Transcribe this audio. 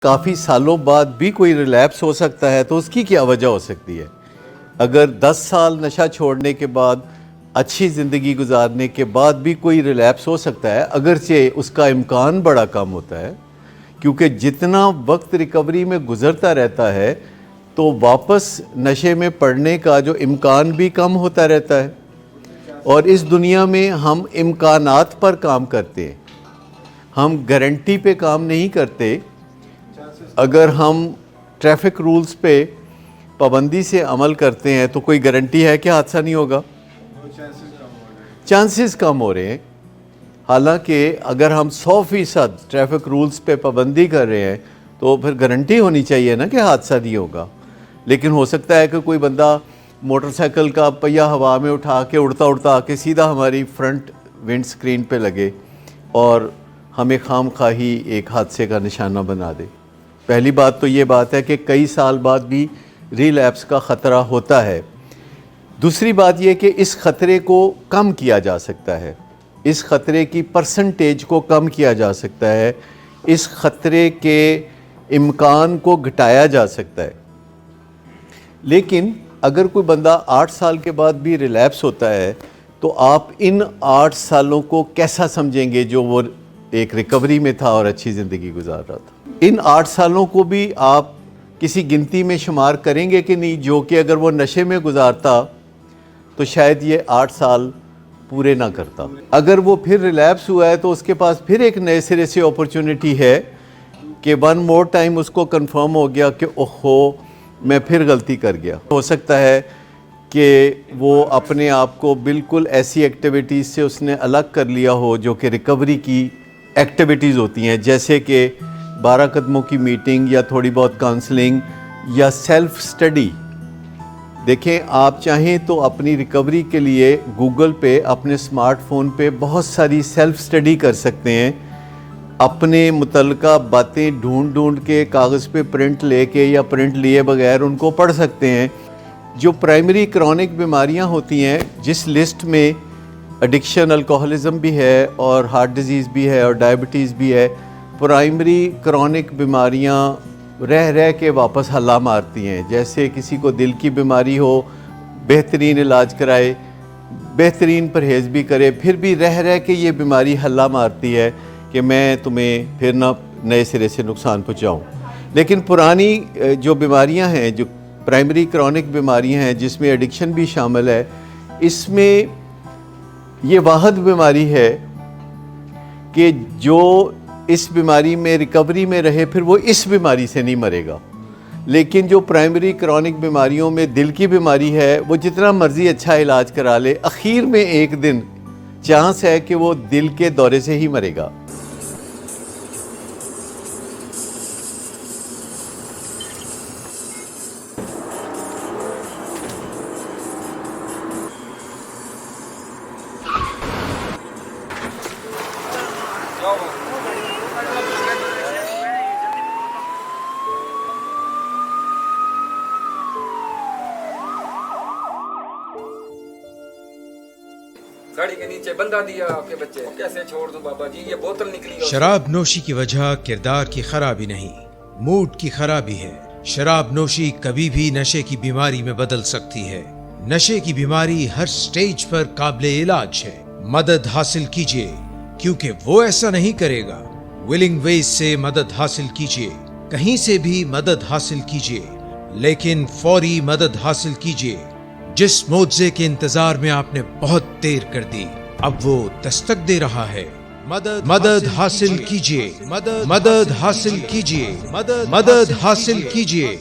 काफ़ी सालों बाद भी कोई रिलैप्स हो सकता है, तो उसकी क्या वजह हो सकती है? अगर 10 साल नशा छोड़ने के बाद, अच्छी ज़िंदगी गुजारने के बाद भी कोई रिलैप्स हो सकता है, अगरचे उसका इम्कान बड़ा कम होता है, क्योंकि जितना वक्त रिकवरी में गुज़रता रहता है तो वापस नशे में पड़ने का जो इम्कान भी कम होता रहता है। और इस दुनिया में हम इम्कानात पर काम करते हैं, हम गारंटी पे काम नहीं करते। अगर हम ट्रैफिक रूल्स पे पाबंदी से अमल करते हैं तो कोई गारंटी है कि हादसा नहीं होगा? चांसेस कम हो रहे हैं। हालांकि अगर हम 100% ट्रैफिक रूल्स पे पाबंदी कर रहे हैं तो फिर गारंटी होनी चाहिए ना कि हादसा नहीं होगा। लेकिन हो सकता है कि कोई बंदा मोटरसाइकिल का पहिया हवा में उठा के उड़ता उड़ता आके सीधा हमारी फ्रंट विंड स्क्रीन पे लगे और हमें खामखाही एक हादसे का निशाना बना दे। पहली बात तो ये बात है कि कई साल बाद भी रिलैप्स का ख़तरा होता है। दूसरी बात यह कि इस ख़तरे को कम किया जा सकता है, इस ख़तरे की परसेंटेज को कम किया जा सकता है, इस ख़तरे के इम्कान को घटाया जा सकता है। लेकिन अगर कोई बंदा 8 साल के बाद भी रिलैप्स होता है तो आप इन 8 सालों को कैसा समझेंगे जो वो एक रिकवरी में था और अच्छी ज़िंदगी गुजार रहा था? इन 8 सालों को भी आप किसी गिनती में शुमार करेंगे कि नहीं, जो कि अगर वो नशे में गुजारता तो शायद ये 8 साल पूरे ना करता। अगर वो फिर रिलैप्स हुआ है तो उसके पास फिर एक नए सिरे से अपॉर्चुनिटी है कि वन मोर टाइम उसको कंफर्म हो गया कि ओहो मैं फिर गलती कर गया। हो सकता है कि वो अपने आप को बिल्कुल ऐसी एक्टिविटीज़ से उसने अलग कर लिया हो जो कि रिकवरी की एक्टिविटीज़ होती हैं, जैसे कि 12 कदमों की मीटिंग या थोड़ी बहुत काउंसलिंग या सेल्फ स्टडी। देखें, आप चाहें तो अपनी रिकवरी के लिए गूगल पे अपने स्मार्टफोन पे बहुत सारी सेल्फ स्टडी कर सकते हैं। अपने मुतल्लिका बातें ढूंढ के कागज़ पे प्रिंट लेके या प्रिंट लिए बगैर उनको पढ़ सकते हैं। जो प्राइमरी क्रॉनिक बीमारियां होती हैं, जिस लिस्ट में एडिक्शन, अल्कोहलिज्म भी है और हार्ट डिज़ीज़ भी है और डायबिटीज़ भी है, प्राइमरी क्रॉनिक बीमारियां रह के वापस हल्ला मारती हैं। जैसे किसी को दिल की बीमारी हो, बेहतरीन इलाज कराए, बेहतरीन परहेज़ भी करे, फिर भी रह के ये बीमारी हल्ला मारती है कि मैं तुम्हें फिर ना नए सिरे से नुकसान पहुँचाऊँ। लेकिन पुरानी जो बीमारियां हैं, जो प्राइमरी क्रॉनिक बीमारियां हैं जिसमें एडिक्शन भी शामिल है, इसमें ये वाहिद बीमारी है कि जो इस बीमारी में रिकवरी में रहे फिर वो इस बीमारी से नहीं मरेगा। लेकिन जो प्राइमरी क्रॉनिक बीमारियों में दिल की बीमारी है, वो जितना मर्ज़ी अच्छा इलाज करा ले, आखिर में एक दिन चांस है कि वो दिल के दौरे से ही मरेगा। गाड़ी के नीचे बंदा दिया आपके बच्चे, कैसे छोड़ दूं बाबा जी, ये बोतल निकली। शराब नोशी की वजह किरदार की खराबी नहीं, मूड की खराबी है। शराब नोशी कभी भी नशे की बीमारी में बदल सकती है। नशे की बीमारी हर स्टेज पर काबिले इलाज है। मदद हासिल कीजिए, क्योंकि वो ऐसा नहीं करेगा। विलिंग वेज से मदद हासिल कीजिए, कहीं से भी मदद हासिल कीजिए, लेकिन फौरी मदद हासिल कीजिए। जिस मुआवजे के इंतजार में आपने बहुत देर कर दी, अब वो दस्तक दे रहा है। मदद हासिल कीजिए, मदद हासिल कीजिए, मदद हासिल कीजिए।